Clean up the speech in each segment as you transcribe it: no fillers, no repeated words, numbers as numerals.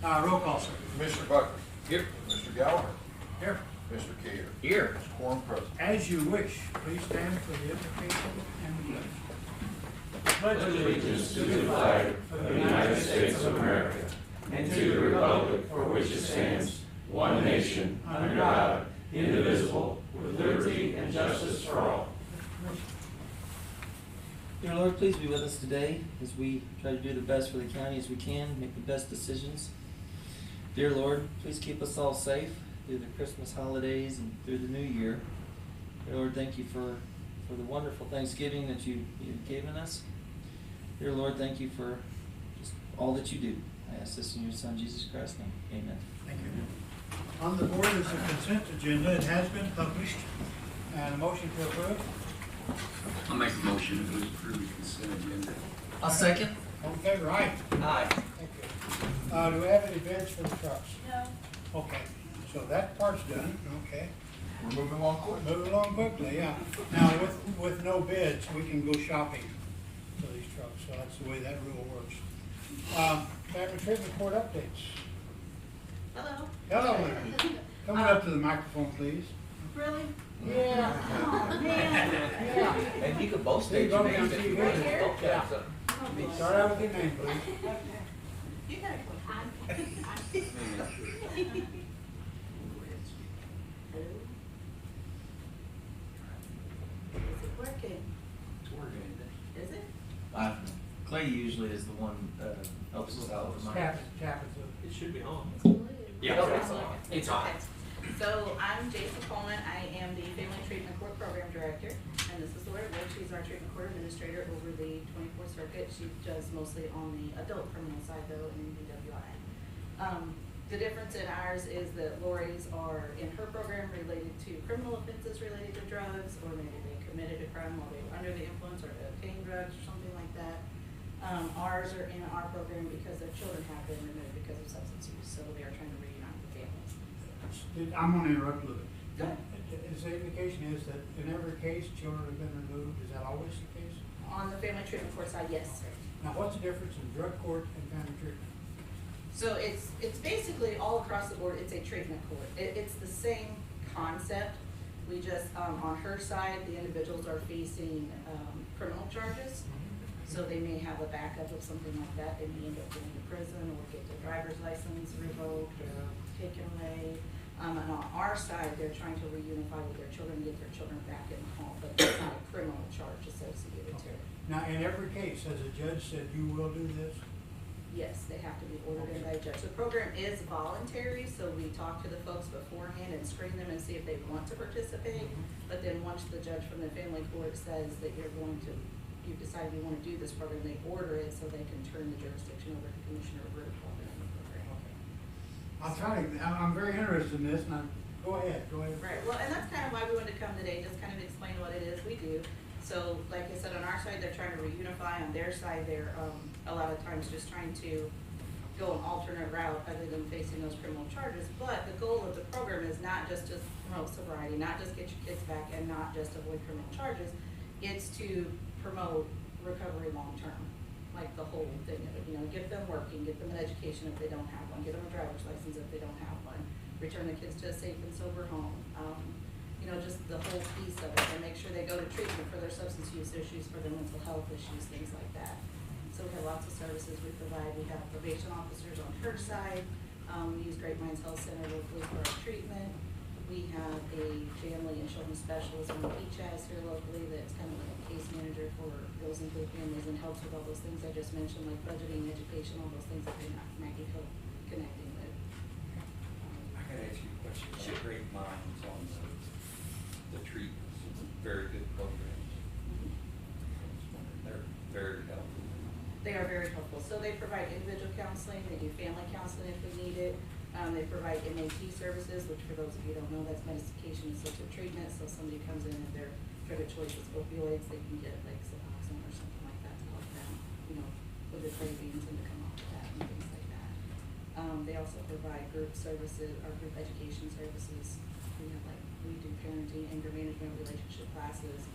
Roll call, sir. Commissioner Buckley. Here. Mr. Gallagher. Here. Mr. Cater. Here. Mr. Quorum present. As you wish, please stand for the invocation and the pledge. Pledge Allegiance to the flag of the United States of America and to the republic for which it stands, one nation, under God, indivisible, with liberty and justice for all. Dear Lord, please be with us today as we try to do the best for the county as we can, make the best decisions. Dear Lord, please keep us all safe through the Christmas holidays and through the new year. Dear Lord, thank you for the wonderful Thanksgiving that you've given us. Dear Lord, thank you for just all that you do. I ask this in your Son, Jesus Christ's name. Amen. Thank you. On the board is a consent agenda. It has been published. And a motion to approve. I'll make a motion to approve the consent agenda. I'll second. All in favor, aye. Aye. Thank you. Do we have any bids for the trucks? No. Okay, so that part's done, okay. We're moving along quick. Moving along quickly, yeah. Now, with no bids, we can go shopping for these trucks, so that's the way that rule works. Family Treatment Court updates. Hello. Hello there. Coming up to the microphone, please. Really? Yeah. Oh, man. Yeah. And you can both There you state go, your names if you want. right here. Okay, Yeah. so- Start out with your name, please. You gotta go. Is it working? It's working. Is it? Clay usually is the one helps us out with mine. Tap it. It should be on. Yeah. It's on. Okay. So I'm Jason Coleman. I am the Family Treatment Court Program Director, and this is Laura Wood. She's our Treatment Court Administrator over the 24th Circuit. She does mostly on the adult criminal side, though, in DWI. The difference in ours is that Lori's are in her program related to criminal offenses related to drugs, or maybe they committed a crime while they were under the influence or obtained drugs or something like that. Ours are in our program because their children have been removed because of substance use, so they are trying to reunite with families. I'm gonna interrupt a little bit. Go ahead. Is the indication is that in every case, children have been removed? Is that always the case? On the family treatment court side, yes. Now, what's the difference in drug court and family treatment? So it's basically all across the board, it's a treatment court. It's the same concept. We just, on her side, the individuals are facing criminal charges. So they may have a backup of something like that. They may end up going to prison or get their driver's license revoked or taken away. And on our side, they're trying to reunify with their children, get their children back in the home, but there's not a criminal charge associated to it. Now, in every case, has a judge said you will do this? Yes, they have to be ordered in by a judge. The program is voluntary, so we talk to the folks beforehand and screen them and see if they want to participate. But then once the judge from the family court says that you've decided you want to do this program, they order it so they can turn the jurisdiction over to Commissioner Root while they're in the program. I'm very interested in this, and go ahead. Right, well, and that's kind of why we wanted to come today, just kind of explain what it is we do. So, like I said, on our side, they're trying to reunify. On their side, they're a lot of times just trying to go an alternate route other than facing those criminal charges. But the goal of the program is not just to promote sobriety, not just get your kids back, and not just avoid criminal charges. It's to promote recovery long-term, like the whole thing of it. Get them working, get them an education if they don't have one, get them a driver's license if they don't have one, return the kids to a safe and sober home. Just the whole piece of it, and make sure they go to treatment for their substance use issues, for their mental health issues, things like that. So we have lots of services we provide. We have probation officers on her side. We use Great Minds Health Center locally for our treatment. We have a family and children's specialist on PCHAS here locally that's kind of like a case manager for those include families and helps with all those things I just mentioned, like budgeting, education, all those things that they might need help connecting with. I gotta ask you a question about Sure. Great Minds on the treatments. Very good programs. They're very helpful. They are very helpful. So they provide individual counseling, they do family counseling if we need it. They provide MAT services, which for those of you who don't know, that's medication-assisted treatment. So somebody comes in and their drug of choice is opioids, they can get like Suboxone or something like that to help them, with their cravings and to come off of that and things like that. They also provide group services or group education services. We do parenting, anger management, relationship classes.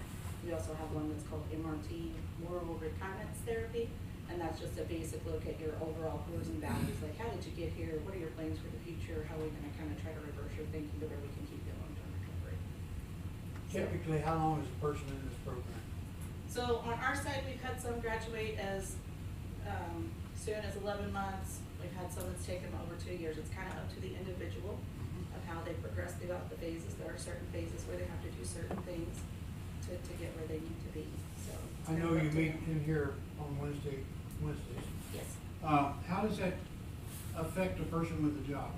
We also have one that's called MRT, Moral Reconnaissance Therapy. And that's just a basic look at your overall goals and values, like how did you get here, what are your plans for the future, how are we gonna kind of try to reverse your thinking to where we can keep you in long-term recovery. Typically, how long is a person in this program? So on our side, we've had some graduate as soon as 11 months. We've had some that's taken over 2 years. It's kind of up to the individual of how they progress throughout the phases. There are certain phases where they have to do certain things to get where they need to be. So it's I kind know of up you to meet them. in here on Wednesdays. Yes. How does that affect a person with a job?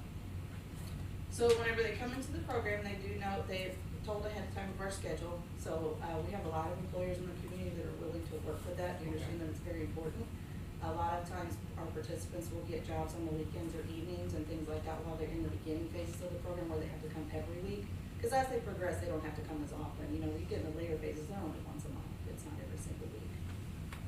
So whenever they come into the program, they do know, they're told ahead of time of our schedule. So we have a lot of employers in the community that are willing to work with that. We understand that it's very important. A lot of times our participants will get jobs on the weekends or evenings and things like that while they're in the beginning phases of the program where they have to come every week. Because as they progress, they don't have to come as often. You know, you get in the later phases, they're only once a month. It's not every single week.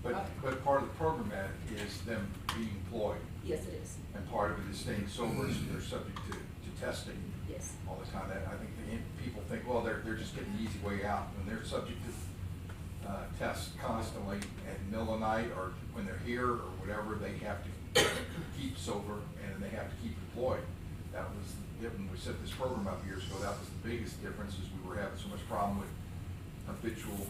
But part of the program, Ed, is them being employed, Yes, it is. and part of it is staying sober, so they're subject to testing Yes. all the time. That, I think people think, well, they're just getting the easy way out, and they're subject to tests constantly at the middle of the night, or when they're here, or whatever, they have to keep sober, and they have to keep employed. That was, when we set this program up years ago, that was the biggest difference, is we were having so much problem with habitual,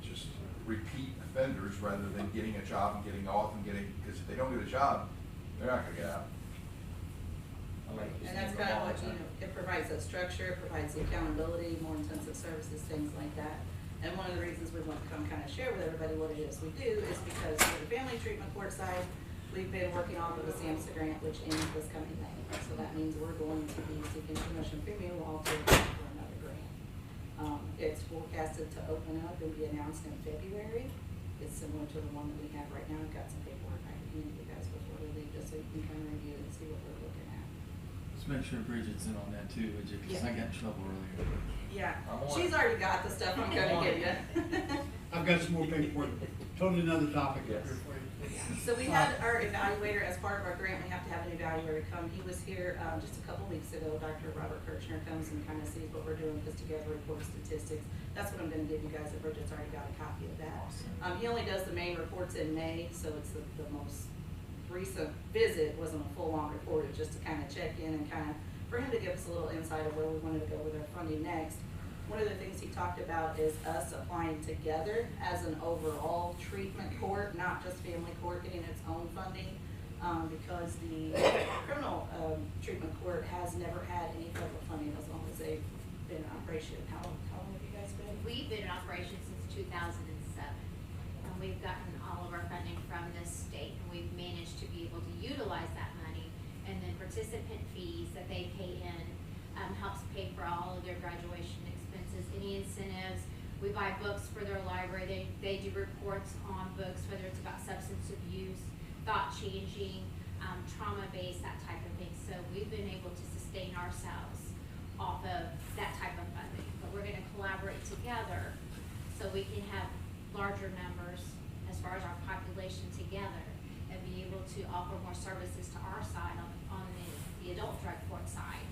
just repeat offenders, rather than getting a job and getting off and getting, because if they don't get a job, they're not gonna get out. And that's kind of what, you know, it provides that structure, it provides the accountability, more intensive services, things like that. And one of the reasons we want to come kind of share with everybody what it is we do is because for the family treatment court side, we've been working off of the SAMHSA grant, which ends this coming May. So that means we're going to be seeking permission from you all to apply for another grant. It's forecasted to open up and be announced in February. It's similar to the one that we have right now. I've got some paperwork I can hand you guys before we leave, just so you can kind of review and see what we're looking at. Let's make sure Bridget's in on that too, would you? Cause I got in trouble earlier. Yeah, I'm on she's it. already got the stuff I'm gonna give you. I've got some more paperwork, totally another topic up Yes. here for you. So we had our evaluator, as part of our grant, we have to have an evaluator come. He was here, just a couple weeks ago. Dr. Robert Kirchner comes and kind of sees what we're doing, puts together report statistics. That's what I'm gonna give you guys, and Bridget's already got a copy of that. He only does the main reports in May, so it's the most recent visit wasn't a full-on report, it's just to kind of check in and kind of, for him to give us a little insight of where we wanted to go with our funding next. One of the things he talked about is us applying together as an overall treatment court, not just family court getting its own funding, because the criminal treatment court has never had any federal funding as long as they've been in operation. How long have you guys been? We've been in operation since 2007, and we've gotten all of our funding from this state, and we've managed to be able to utilize that money, and then participant fees that they pay in helps pay for all of their graduation expenses, any incentives. We buy books for their library. They do reports on books, whether it's about substance abuse, thought changing, trauma-based, that type of thing. So we've been able to sustain ourselves off of that type of funding. But we're gonna collaborate together so we can have larger numbers as far as our population together and be able to offer more services to our side on the adult drug court side,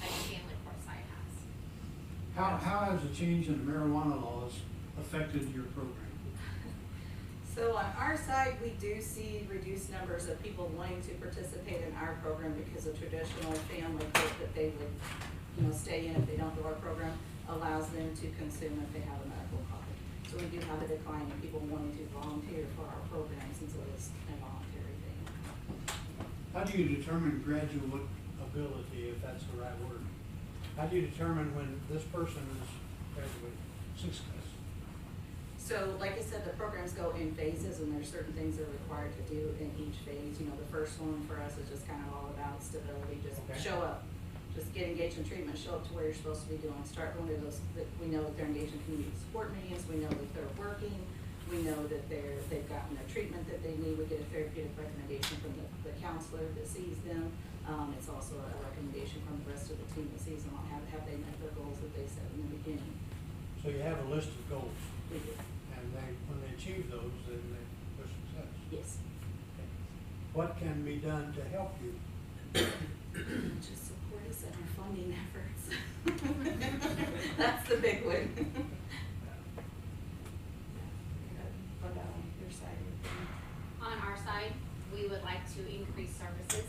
like the family court side has. How has the change in the marijuana laws affected your program? So on our side, we do see reduced numbers of people wanting to participate in our program because the traditional family court that they would, you know, stay in if they don't do our program allows them to consume if they have a medical card. So we do have a decline in people wanting to volunteer for our program since it is a voluntary thing. How do you determine graduate ability, if that's the right word? How do you determine when this person is graduate success? So like I said, the programs go in phases and there's certain things they're required to do in each phase. You know, the first one for us is just kind of all about stability, just Okay. show up. Just get engaged in treatment, show up to where you're supposed to be doing. Start going to those, that we know that they're engaged in community support meetings, we know that they're working, we know that they've gotten their treatment that they need. We get a therapeutic recommendation from the counselor that sees them. It's also a recommendation from the rest of the team that sees them on have they met their goals that they set in the beginning. So you have a list of goals, We do. and when they achieve those, then they're success. Yes. Okay. What can be done to help you? Just support us in our funding efforts. That's the big one. What about on your side of the thing? On our side, we would like to increase services.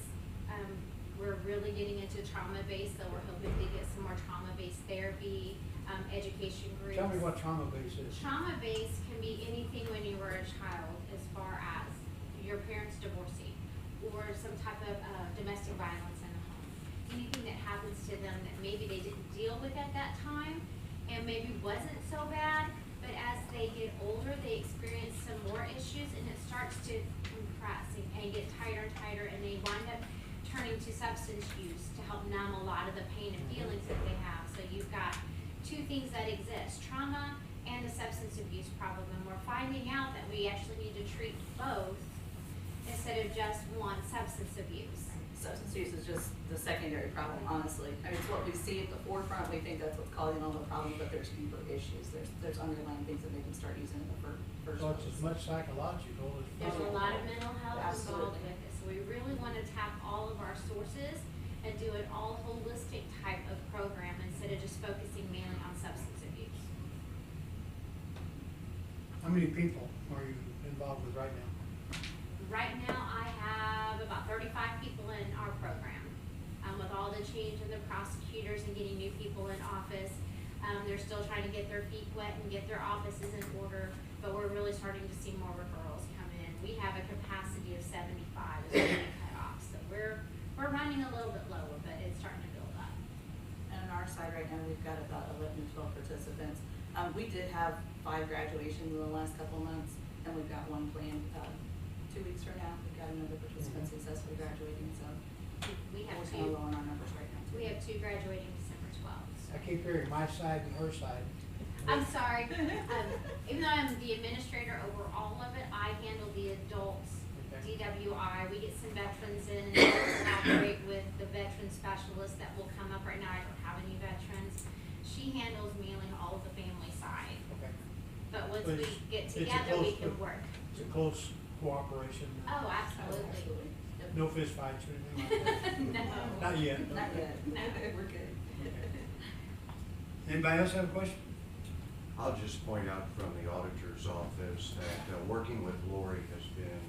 We're really getting into trauma-based, so we're hoping to get some more trauma-based therapy, education groups. Tell me what trauma base is. Trauma-based can be anything when you were a child, as far as your parents divorcing, or some type of domestic violence in the home. Anything that happens to them that maybe they didn't deal with at that time, and maybe wasn't so bad, but as they get older, they experience some more issues, and it starts to compress and get tighter and tighter, and they wind up turning to substance use to help numb a lot of the pain and feelings that they have. So you've got two things that exist, trauma and the substance abuse problem, and we're finding out that we actually need to treat both instead of just one, substance abuse. Substance use is just the secondary problem, honestly. I mean, it's what we see at the forefront, we think that's what's causing all the problems, but there's deeper issues. There's underlying things that they can start using in the first So it's place. as much psychological as There's a lot of mental health involved Absolutely. with it, so we really wanna tap all of our sources and do an all holistic type of program instead of just focusing mainly on substance abuse. How many people are you involved with right now? Right now, I have about 35 people in our program. With all the change in the prosecutors and getting new people in office, they're still trying to get their feet wet and get their offices in order, but we're really starting to see more referrals come in. We have a capacity of 75 is what we cut off, so we're running a little bit lower, but it's starting to build up. And on our side right now, we've got about 11 to 12 participants. We did have 5 graduations in the last couple of months, and we've got one planned, 2 weeks from now. We've got another participant successfully graduating, so We have we're kind of low two, on our numbers right now. too. we have 2 graduating December 12th. I keep hearing my side and her side. I'm sorry, even though I'm the administrator over all of it, I handle the adults, Okay. DWI. We get some veterans in and we'll collaborate with the veteran specialist that will come up. Right now, I don't have any veterans. She handles mainly all of the family side, Okay. but once But we it's- get it's a together, we close- can work. It's a close cooperation. Oh, absolutely. Absolutely. Yep. No fist fights or anything like that? No. Not yet. Not yet. No. We're good. Anybody else have a question? I'll just point out from the auditor's office that working with Lori has been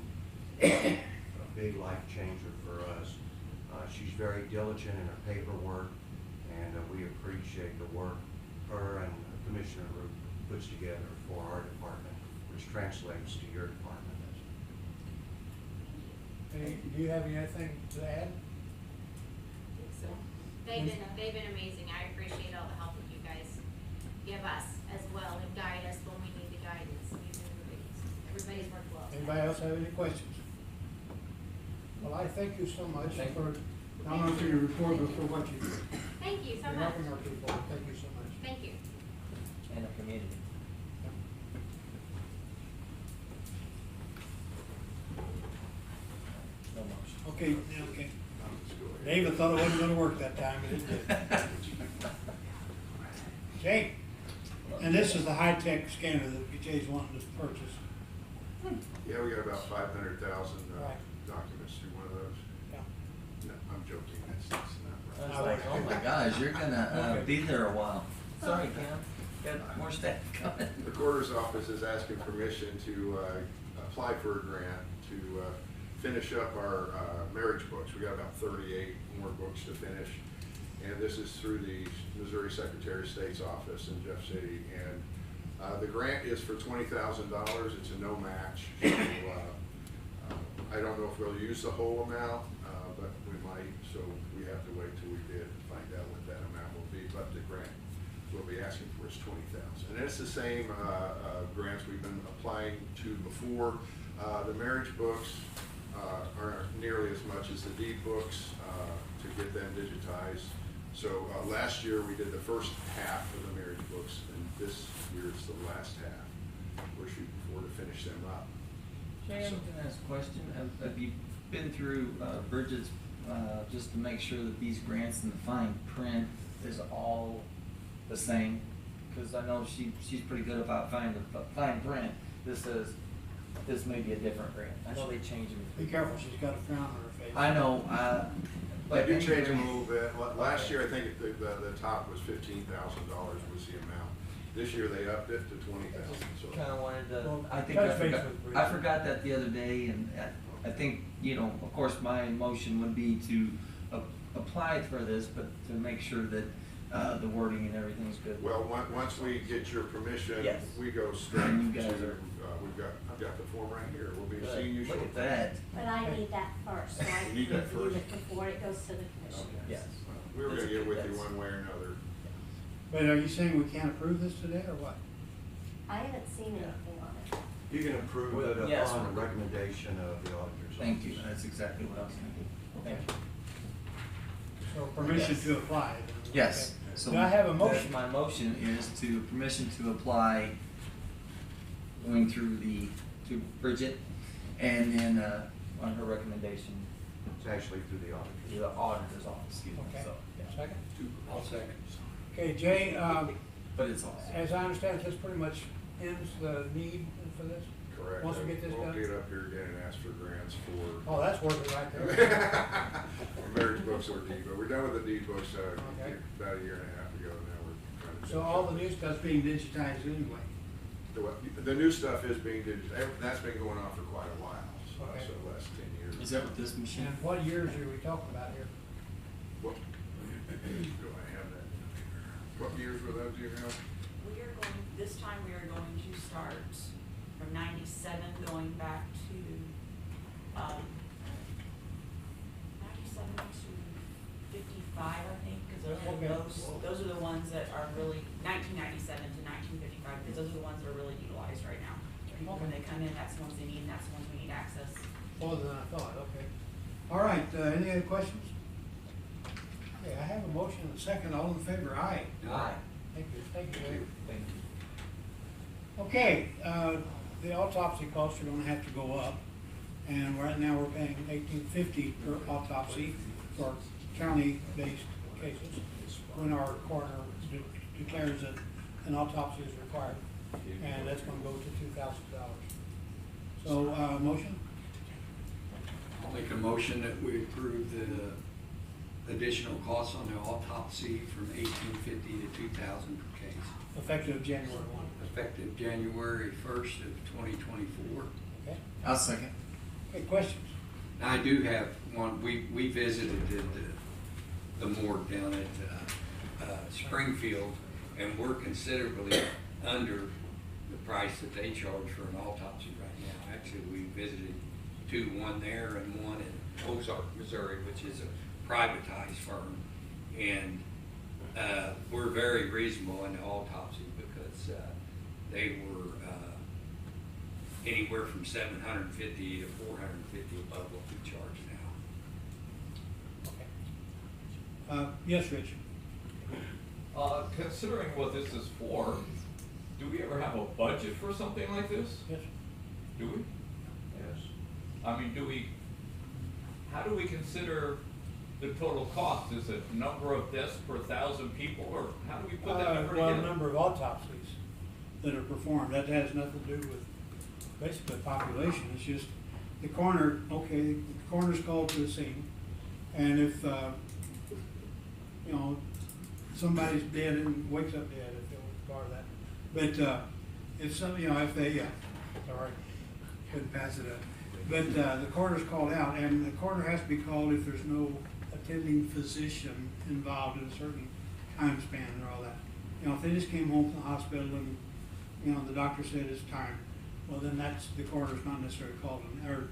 a big life changer for us. She's very diligent in her paperwork, and we appreciate the work her and Commissioner Root puts together for our department, which translates to your department. Do you have anything to add? So, They've been amazing. I appreciate all the help that you guys give us as well and guide us when we need the guidance. Everybody's worked well. Anybody else have any questions? Well, I thank you so much Thank for, not only for your report, but for what you do. Thank you so You're much. helping our people. Thank you so much. Thank you. And the community. No motion. Okay. David thought it wasn't gonna work that time, but it did. Okay, and this is the high-tech scanner that BJ's wanting to purchase. Yeah, we got about 500,000 Right. documents through one of those. Yeah. No, I'm joking, that's not I right. was like, oh my gosh, you're gonna Okay. be there a while. Sorry, Cam. Got more staff coming. The Recorder's Office is asking permission to apply for a grant to finish up our marriage books. We got about 38 more books to finish. And this is through the Missouri Secretary of State's office in Jeff City. And the grant is for $20,000. It's a no match. So, I don't know if we'll use the whole amount, but we might. So we have to wait till we bid to find out what that amount will be. But the grant we'll be asking for is $20,000. And it's the same grants we've been applying to before. The marriage books aren't nearly as much as the deed books to get them digitized. So last year we did the first half of the marriage books, and this year is the last half. We're shooting for to finish them up. Jan, can I ask a question? Have you been through Bridget's, just to make sure that these grants and the fine print is all the same? Because I know she's pretty good about finding the fine print. This may be a different grant. I know they change them. Be careful, she's got a frown on her face. I know, But I do change them a little bit. Last year, I think the top was $15,000 was the amount. This year they upped it to 20,000, so. Kinda wanted to, Well, I think touch base with Bruce. I forgot that the other day, and I think, you know, of course, my motion would be to apply for this, but to make sure that, the wording and everything's good. Well, once we get your permission, Yes. we go straight to, And you guys are- I've got the form right here, we'll be Good. seeing you Look shortly. at that. But I need that first, so I You can need that review first? it before it goes to the commission. Okay. Yes. We were gonna That's- get with you that's- one way or another. But are you saying we can't approve this today, or what? I haven't seen anything on it. You can approve Well, it yes. upon the recommendation of the auditor's office. Thank you, that's exactly what I was thinking. Thank you. So permission Yes. to apply. Yes. Okay. So Do I have a that- motion? My motion is to permission to apply, going through to Bridget, and then, on her recommendation, It's actually through the to auditor. the auditor's office, excuse me, Okay. so, yeah. Second? I'll second. Okay, Jay, But it's awesome. as I understand, this pretty much ends the need for this? Correct. Once we get this We'll done? get up here again and ask for grants for. Oh, that's worth it right there. Our marriage books or deed, but we're done with the deed books, Okay. about a year and a half ago, now we're trying to. So all the new stuff's being digitized anyway. The new stuff is being digitized, that's been going on for quite a while, Okay. so the last 10 years. Is that what this machine? And what years are we talking about here? What, do I have that? What years were those, do you know? We are going, this time we are going to start from 97 going back to, 97 to 55, I think, because Okay. those are the ones that are really, 1997 to 1955, because those are the ones that are really utilized right now. People, when they come in, that's the ones they need, and that's the ones we need access. More than I thought, okay. All right, any other questions? Okay, I have a motion and a second, all in favor, aye. Aye. Thank you, thank you, Dave. Thank you. Okay, the autopsy costs are gonna have to go up, and right now we're paying $18.50 per autopsy for county-based cases, when our coroner declares that an autopsy is required, and that's gonna go to $2,000. So, motion? I'll make a motion that we approve the additional costs on the autopsy from $18.50 to $2,000 per case, Effective January 1. effective January 1st of 2024. Okay, I'll second. okay, questions? Now, I do have one, we visited the morgue down at Springfield, and we're considerably under the price that they charge for an autopsy right now. Actually, we visited one there and one in Ozark, Missouri, which is a privatized firm. And we're very reasonable in the autopsy because they were anywhere from $750 to $450 above what we charge now. Okay. Yes, Richard? Considering what this is for, do we ever have a budget for something like this? Yes. Do we? Yes. I mean, how do we consider the total cost? Is it number of deaths per 1,000 people, or how do we put that number Well, the together? number of autopsies that are performed, that has nothing to do with basically population, it's just the coroner, okay, the coroner's called to the scene, and if, you know, somebody's dead and wakes up dead, if they'll bar that. But, if some, you know, if they, sorry, couldn't pass it up. But, the coroner's called out, and the coroner has to be called if there's no attending physician involved in a certain time span and all that. You know, if they just came home from the hospital and, you know, the doctor said it's time, well, then that's, the coroner's not necessarily called, or the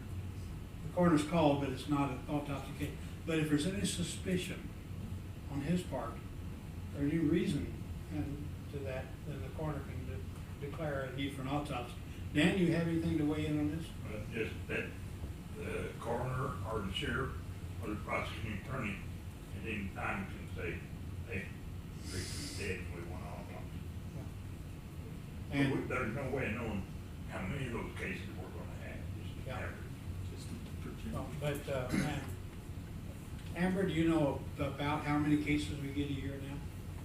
coroner's called, but it's not an autopsy case. But if there's any suspicion on his part, or any reason to that, then the coroner can declare a need for an autopsy. Dan, do you have anything to weigh in on this? Just that the coroner or the sheriff or the prosecuting attorney at any time can say, hey, Ricky's dead, we want an autopsy. And There's no way of knowing how many of those cases we're gonna have, just Yeah. average. But, Amber, do you know about how many cases we get a year now?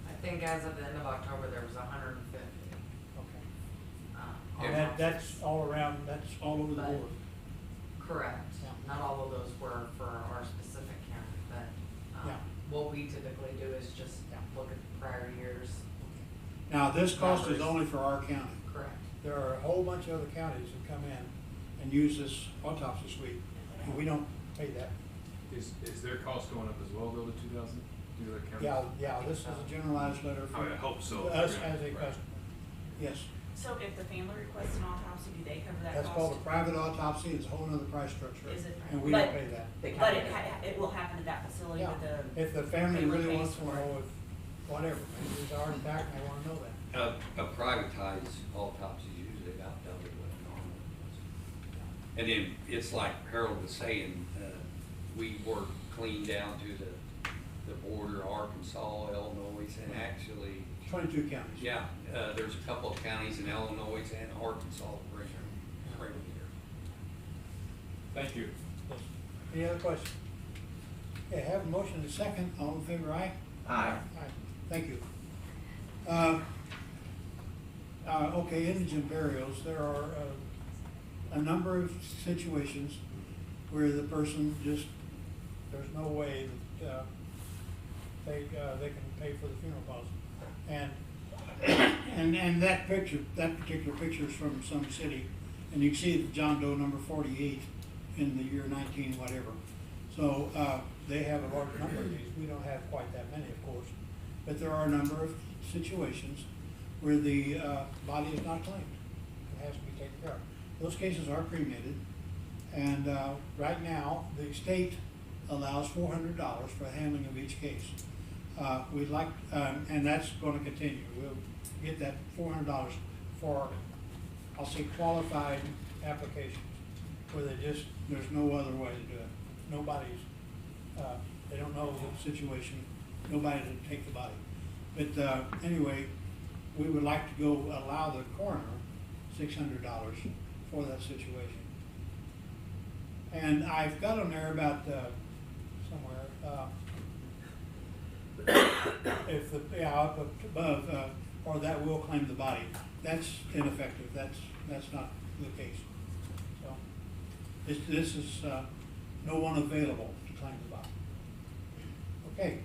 I think as of the end of October, there was 150. Okay. And that's all around, that's all over the But- board. Correct. Yeah. Not all of those were for our specific county, but Yeah. what we typically do is just Yeah. look at the prior years. Now, this cost is Numbers. only for our county. Correct. There are a whole bunch of other counties that come in and use this autopsy suite, and we don't pay that. Is their cost going up as well, though, to 2,000? Do the counties? Yeah, this is a generalized letter I mean, I from hope so. us Right, as a right. customer. Yes, So if the family requests an autopsy, do they cover that that's cost? called a private autopsy, it's a whole other price structure. Is it? And we But- don't pay that. But it will happen at that facility Yeah, with the. if the family family really pays wants to for it. know if, whatever, maybe there's a heart attack and they wanna know that. A privatized autopsy is usually about double what a normal is. And then, it's like Harold was saying, we work clean down to the border, Arkansas, Illinois, and actually, 22 counties. yeah, there's a couple of counties in Illinois and Arkansas that bring them here. Thank you. Yes. Any other questions? Okay, have a motion and a second, all in favor, aye? Aye. Aye. Thank you. Okay, indigent burials, there are a number of situations where the person just, there's no way that they can pay for the funeral costs. And that picture, that particular picture is from some city, and you can see John Doe number 48 in the year 19 whatever. So they have a large number of these. We don't have quite that many, of course, but there are a number of situations where the body is not claimed. It has to be taken care of. Those cases are cremated, and right now the state allows $400 for the handling of each case. We'd like, and that's going to continue. We'll get that $400 for, I'll say, qualified applications where there's no other way to do it. Nobody's, they don't know the situation, nobody to take the body. But anyway, we would like to go allow the coroner $600 for that situation. And I've got on there about, somewhere, if the, up above, or that will claim the body, that's ineffective, that's not the case. So, this is, no one available to claim the body. Okay,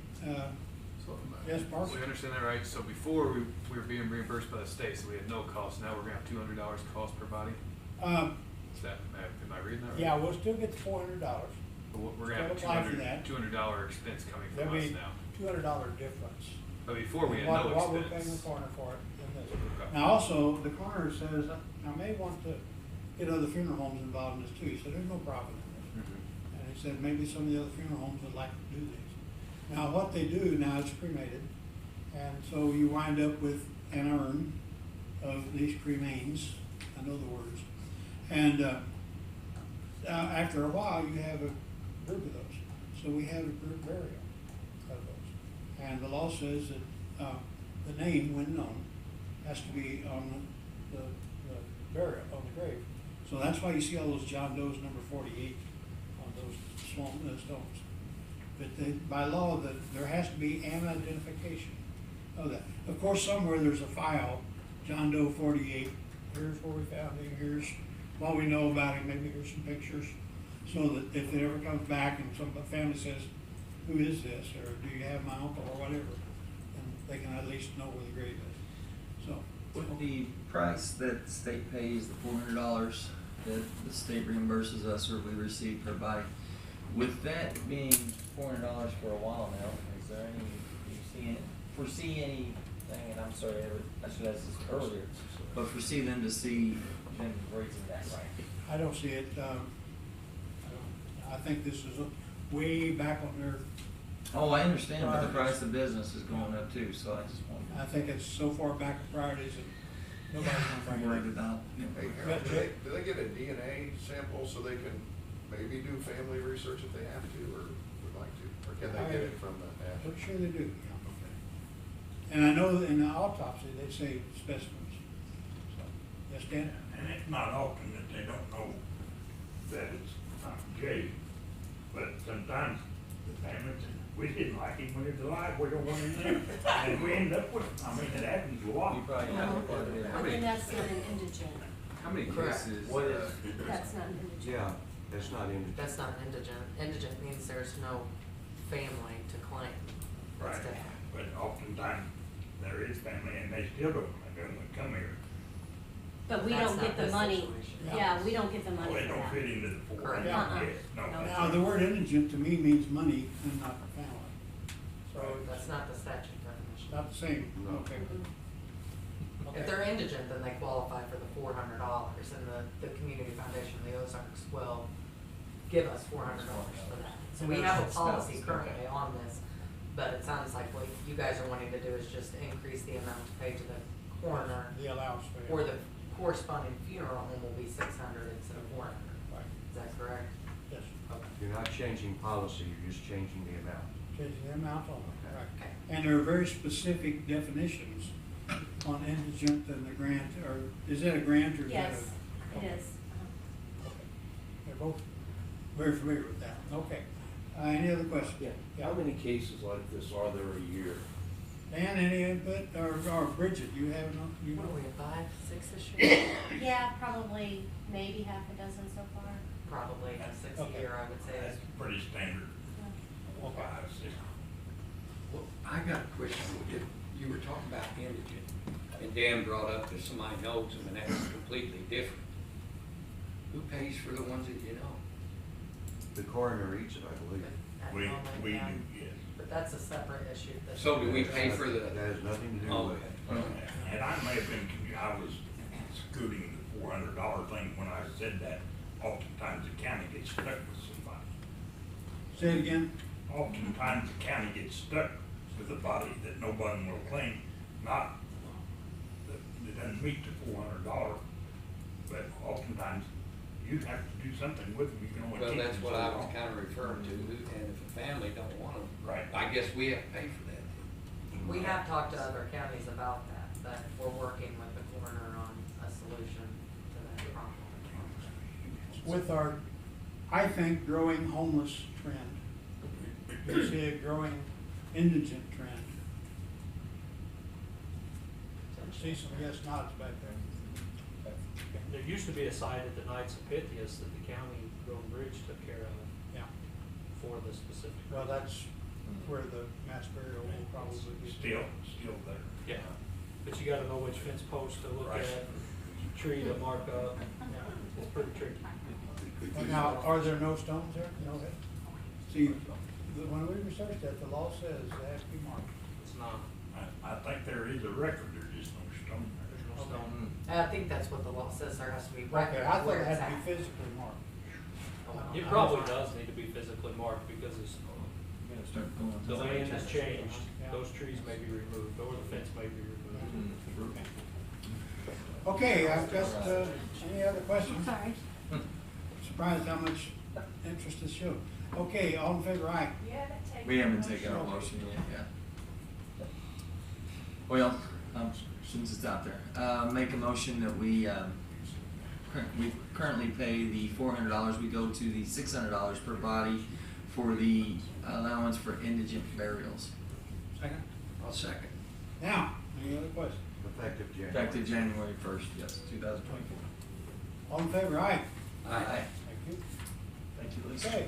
So, yes, Mark? We understand that, right? So before we were being reimbursed by the state, so we had no cost. Now we're gonna have $200 cost per body? Is that, am I reading that right? Yeah, we'll still get the $400. But we're gonna have a Still apply for that. $200 expense coming from There'll us be now. $200 difference. But before we had What- no What we're paying expense. the coroner for it in this. Okay. Now also, the coroner says, I may want to get other funeral homes involved in this too. He said, there's no profit in this. Mhm. And he said, maybe some of the other funeral homes would like to do these. Now, what they do now, it's cremated, and so you wind up with an urn of these cremains, I know the words, and after a while, you have a group of those. So we have a group burial of those. And the law says that the name, when known, has to be on the burial, on the grave. So that's why you see all those John Doe's number 48 on those small stones. But by law, there has to be an identification of that. Of course, somewhere there's a file, John Doe 48, here's where we found him, here's what we know about him, maybe here's some pictures, so that if it ever comes back and some family says, who is this, or do you have my uncle, or whatever, then they can at least know where the grave is. So, With the price that the state pays, the $400 that the state reimburses us or we receive per body, with that being $400 for a while now, is there any, foresee anything, and I'm sorry, I should ask this earlier, but foresee them to see them raising that right? I don't see it, I think this is way back on their, Oh, I understand, but the price of business is going up too, so I just want. I think it's so far back in priorities that nobody's gonna I'm bring worried it. about. Do they get a DNA sample so they can maybe do family research if they have to, or would like to? Or can they get it from the I'm ashes? sure they do, yeah. And I know that in the autopsy, they say specimens. So, yes, Dan? And it's not often that they don't know that it's Jay, but sometimes the family says, we didn't like him when he was alive, we don't want him there. And we end up with, I mean, it happens a lot. You probably have quite a bit. And then that's not an indigent. How many Correct. cases? What is? That's not an indigent. Yeah, that's not indigent. That's not an indigent. Indigent means there's no family to claim. Right, That's different. but oftentimes, There is family, and they still don't come here. But we That's don't not get the this money, situation. yeah, we don't get the money Well, for they don't that. fit into the four Correct. hundred, Uh-uh. yes, no. No. Now, the word indigent to me means money and not family. So That's it's not the statute definition. not the same, No. okay. If they're indigent, then they qualify for the $400, and the Community Foundation of the Ozarks will give us $400 for that. So we have a policy currently on this, but it sounds like what you guys are wanting to do is just increase the amount to pay to the coroner, The allowance fee. or the corresponding funeral home will be 600 instead of 400. Right, Is that correct? yes. Okay. You're not changing policy, you're just changing the amount. Changing the amount on it, right. Okay. And there are very specific definitions on indigent and the grant, or is that a grant or is that a? Yes, it Okay. is. Okay. They're both very familiar with that. Okay. Any other questions? How many cases like this are there a year? Dan, any input, or Bridget, you have no, you What know? are we, at 5, 6 this year? Yeah, probably maybe half a dozen so far. Probably 6 a Okay. year, I would say. That's pretty standard, Okay. 5, 6. Well, I got a question. If you were talking about indigent, and Dan brought up that somebody knows them, and that's completely different. Who pays for the ones that you know? The coroner eats it, I believe. At the We moment, do, yeah. yes. But that's a separate issue. that- So do we pay for the? That has nothing to do Oh, with it. okay. And I may have been, I was scooting the $400 thing when I said that. Oftentimes the county gets stuck with somebody. Say it again? Oftentimes the county gets stuck with a body that nobody will claim, not, that doesn't meet the $400, but oftentimes you have to do something with them, you can only Well, keep them that's so what I was long. kind of referring to, and if a family don't want them, Right. I guess we have to pay for that. We have talked to other counties about that, but we're working with the coroner on a solution to that problem. With our, I think, growing homeless trend, you see a growing indigent trend. See some yes nods back there. There used to be a site at the Knights of Pythias that the county road and bridge took care of Yeah, for the specific. well, that's where the mass burial will probably be. Still there. Yeah, but you gotta know which fence post to look Right. at, tree to mark up, yeah, it's pretty tricky. Well, now, are there no stones there? No. See, when we researched that, the law says they have to be marked. It's not, I think there is a record, there's just no stone there. there's no Okay. stone. I think that's what the law says, there has to be Okay, record I of thought where it it's had to be at. physically marked. It probably does need to be physically marked because it's, the land has changed, Yeah. those trees may be removed, or the fence may be removed. Okay, I've just, any other questions? Sorry. Surprised how much interest this showed. Okay, all in favor, aye. We haven't taken our motion yet, yeah. Well, since it's out there, make a motion that we currently pay the $400, we go to the $600 per body for the allowance for indigent burials. Second? I'll second. Now, any other questions? Effective January. Effective January 1st, yes, 2024. All in favor, aye. Aye. Thank you. Thank you, Lisa. Okay.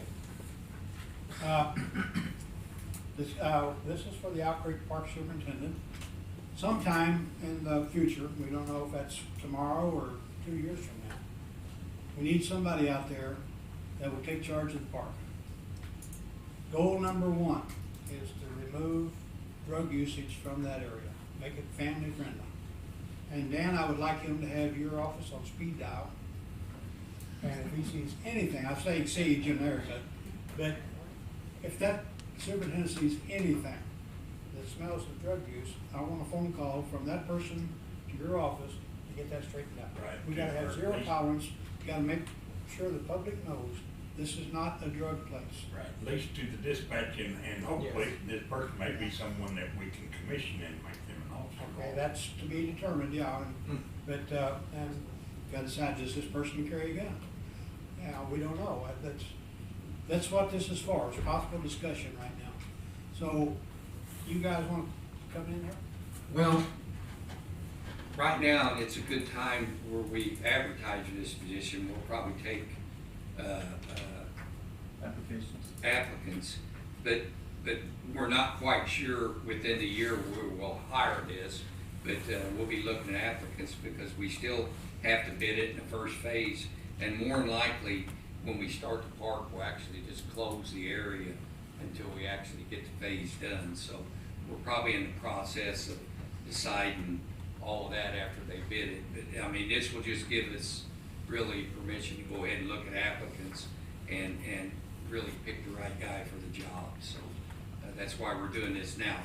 This is for the Owl Creek Park Superintendent. Sometime in the future, we don't know if that's tomorrow or 2 years from now, we need somebody out there that will take charge of the park. Goal number 1 is to remove drug usage from that area, make it family friendly. And Dan, I would like him to have your office on speed dial. And if he sees anything, I say Sage in there, but if that superintendent sees anything that smells of drug use, I want a phone call from that person to your office to get that straightened out. Right. We gotta have zero tolerance, you gotta make sure the public knows this is not a drug place. Right, at least to the dispatch, and hopefully this person may be someone that we can commission and make them an officer. Okay, that's to be determined, yeah, but, and gotta decide, does this person carry a gun? Yeah, we don't know, that's what this is for, it's possible discussion right now. So, you guys wanna come in here? Well, right now, it's a good time where we advertise for this position. We'll probably take Applications. applicants. But but we're not quite sure within the year we will hire this, but we'll be looking at applicants because we still have to bid it in the first phase. And more than likely, when we start the park, we'll actually just close the area until we actually get the phase done. So we're probably in the process of deciding all of that after they bid it. But I mean, this will just give us really permission to go ahead and look at applicants and really pick the right guy for the job. So that's why we're doing this now.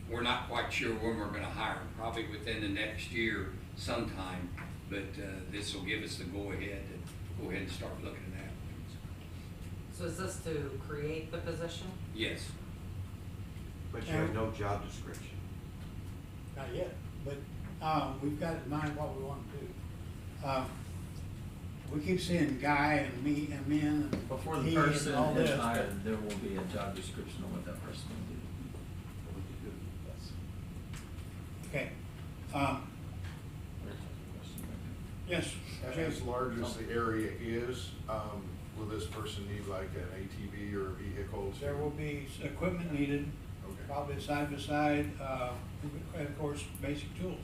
We're not quite sure when we're gonna hire him, probably within the next year sometime, but this will give us the go-ahead to go ahead and start looking at applicants. So is this to create the position? Yes. But you have no job description. Not yet, but, we've got in mind what we want to do. We keep seeing guy and me and men and Before the he person and all is this, but- hired, there will be a job description on what that person will do. Okay, yes, As large as the area is, will this person need like an ATV or a vehicle? there will be equipment needed, Okay. probably side by side, and of course, basic tools.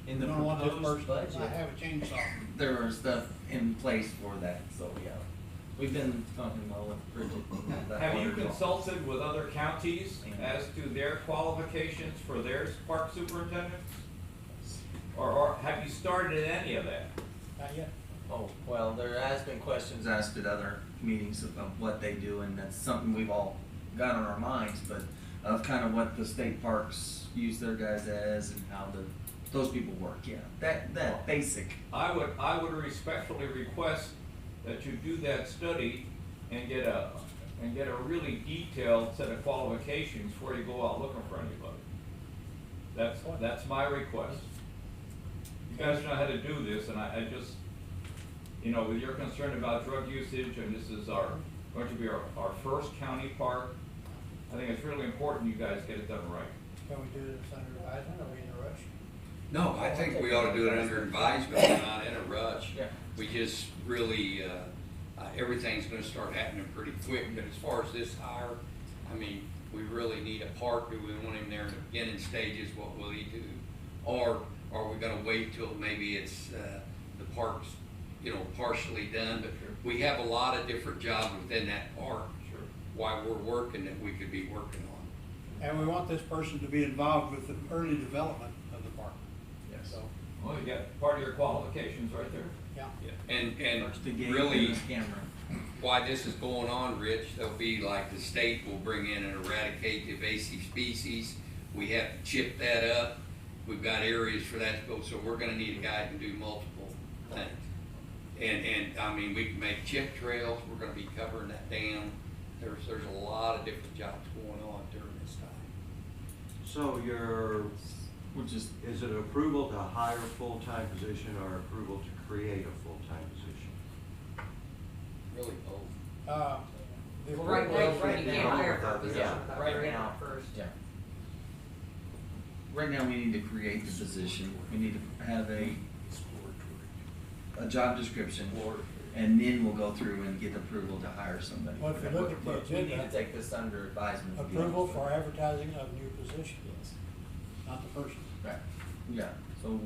In the We don't want this proposed person to budget, have a chainsaw. there are stuff in place for that, so yeah. We've been talking well with Bridget. about Have you what we're doing. consulted with other counties as to their qualifications for their park superintendents? Or have you started any of that? Not yet. Oh, well, there has been questions asked at other meetings about what they do, and that's something we've all got on our minds, but of kind of what the state parks use their guys as and how those people work, yeah. That basic. I would respectfully request that you do that study and get a really detailed set of qualifications before you go out looking for anybody. That's my request. You guys know how to do this, and I just, you know, with your concern about drug usage, and this is going to be our first county park, I think it's really important you guys get it done right. Can we do this under advisement, are we in a rush? No, I think we ought to do it under advisement, and not in a rush. Yeah. We just really, everything's gonna start happening pretty quick, but as far as this hire, I mean, we really need a park. Do we want him there in the beginning stages? What will he do? Or are we gonna wait till maybe it's, the park's, you know, partially done? But we have a lot of different jobs within that park. Sure. While we're working that we could be working on. And we want this person to be involved with the early development of the park. Yes. So, Well, you got part of your qualifications right there. yeah. And First the gate, really, then the camera. why this is going on, Rich, there'll be like the state will bring in and eradicate the invasive species. We have to chip that up. We've got areas for that to go, so we're gonna need a guy who can do multiple things. And I mean, we can make chip trails, we're gonna be covering that dam. There's a lot of different jobs going on during this time. So is it approval to hire a full-time position or approval to create a full-time position? Really both. The Well, right now, you can't hire for a Yeah, position without right creating now. it first. Yeah. Right now, we need to create the position, we need to have a job description, and then we'll go through and get approval to hire somebody. Well, if you look at the But we need agenda, to take this under advisement. to be approval honest with for advertising of new position, Yes. not the person. you. Right, yeah, so,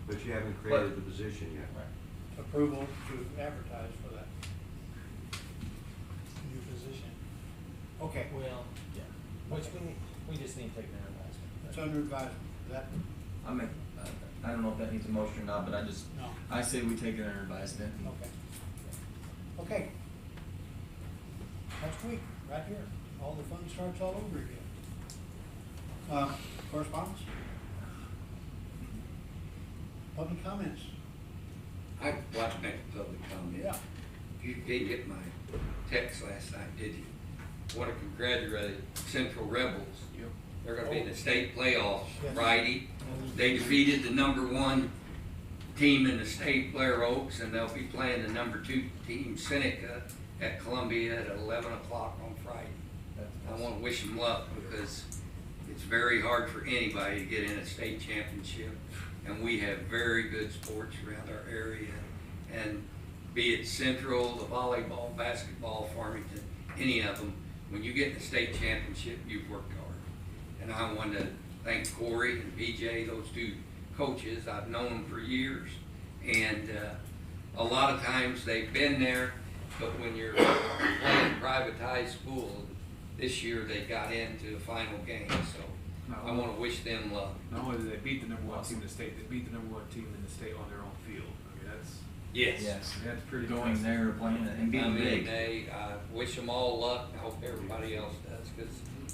But you haven't created the position yet. right. Approval to advertise for that new position. Okay, Well, yeah, which we just need to take under advisement. it's under advisement. That, I don't know if that needs a motion or not, but no, I say we take it under advisement. okay. Okay. Next week, right here, all the fun starts all over again. Correspondence? Public comments? I'd like to make a public comment. Yeah. You didn't get my text last night, did you? Want to congratulate Central Rebels. They're gonna be in the state playoffs Yes. Friday. They defeated the #1 team in the state, Blair Oaks, and they'll be playing the #2 team, Seneca, at Columbia at 11 o'clock on Friday. I wanna wish them luck because it's very hard for anybody to get in a state championship. And we have very good sports around our area. And be it Central, the volleyball, basketball, Farmington, any of them, when you get in the state championship, you've worked hard. And I want to thank Corey and BJ, those two coaches. I've known them for years. And a lot of times they've been there, but when you're playing privatized school, this year they got into the final game. So I want to wish them luck. Not only did they beat the number one team in the state, they beat the number one team in the state on their own field. I mean, that's Yes. that's pretty Going impressive. there, playing it, and being big. I wish them all luck. I hope everybody else does, because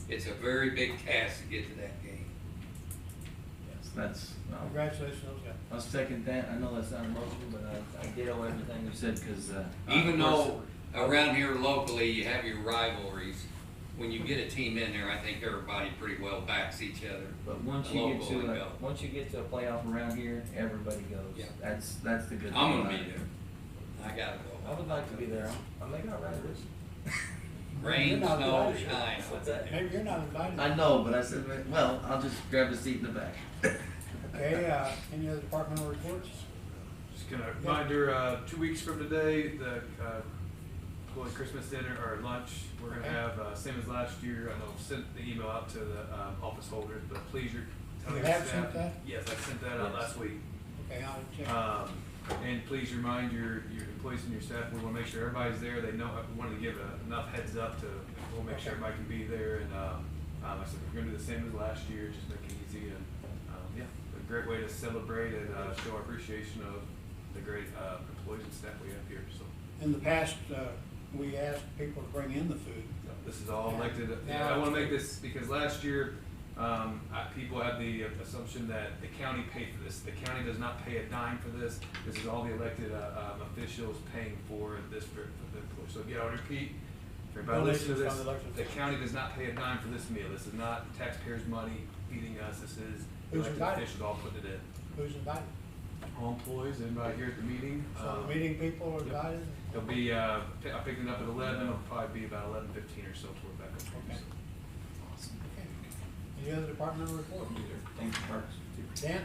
it's a very big task to get to that game. Yes, that's, Congratulations, those guys. I'll second that. I know that's not emotional, but I ditto everything you said, cause, Even though around here locally, you have your rivalries, when you get a team in there, I think everybody pretty well backs each other. But once you get Local and to go. once you get to a playoff around here, everybody goes. Yeah. That's the good thing. I'm gonna about be it. there. I gotta go. I would like to be there. I'll make it all right, Rich. Rain, You're not snow, invited. shine. What's that? Maybe you're not invited. I know, but I said, well, I'll just grab a seat in the back. Okay, any other departmental reports? Just gonna reminder, 2 weeks from today, the employee Christmas dinner or lunch, we're gonna have, same as last year. I know I sent the email out to the office holders, but please tell You your have staff. sent that? Yes, I sent that out last week. Okay, I'll check. And please remind your employees and your staff, we wanna make sure everybody's there, they know, we wanted to give enough heads up to, we'll make sure Okay. everybody can be there, and, I said, we're gonna do the same as last year, just make it easy, and, yeah, a great way to celebrate and, show our appreciation of the great, employees and staff we have here, so. In the past, we asked people to bring in the food. This is all Yeah. elected, Now I wanna it's- make this, because last year, people had the assumption that the county paid for this. The county does not pay a dime for this. This is all the elected, officials paying for this for the employees. So again, I'll repeat, for everybody listening to Donations this, from the elected the officials. county does not pay a dime for this meal. This is not taxpayers' money feeding us. This is Who's elected invited? officials all putting it in. Who's invited? All employees, everybody here at the meeting. So the meeting people are invited? It'll be, I picked it up at 11, it'll probably be about 11:15 or so till we're back up. Okay. So. Awesome. Okay. Any other departmental reports? Thank you, Parks. Dan?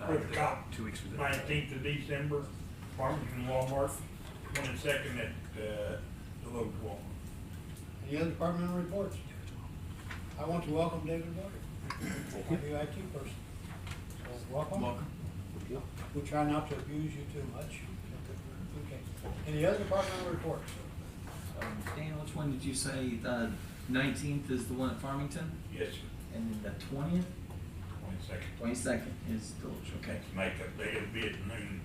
With the cop, 2 weeks from today. 19th of December, Farmington Walmart, 22nd at, the local Walmart. Any other departmental reports? I want to welcome David Butler, new IT person. So welcome. Welcome. We'll try not to abuse you too much. Okay. Any other departmental reports? Dan, which one did you say, 19th is the one at Farmington? Yes, sir. And then the 20th? 22nd. 22nd is Dulwich, okay. It's makeup day, it'll be at noon.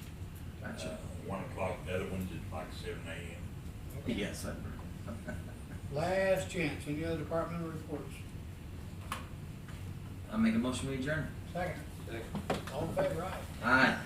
Gotcha. 1 o'clock, the other one's at like 7 a.m. Yes, I Last chance. Any other departmental reports? I'll make a motion we adjourn. Second. Second. All in favor, aye. Aye.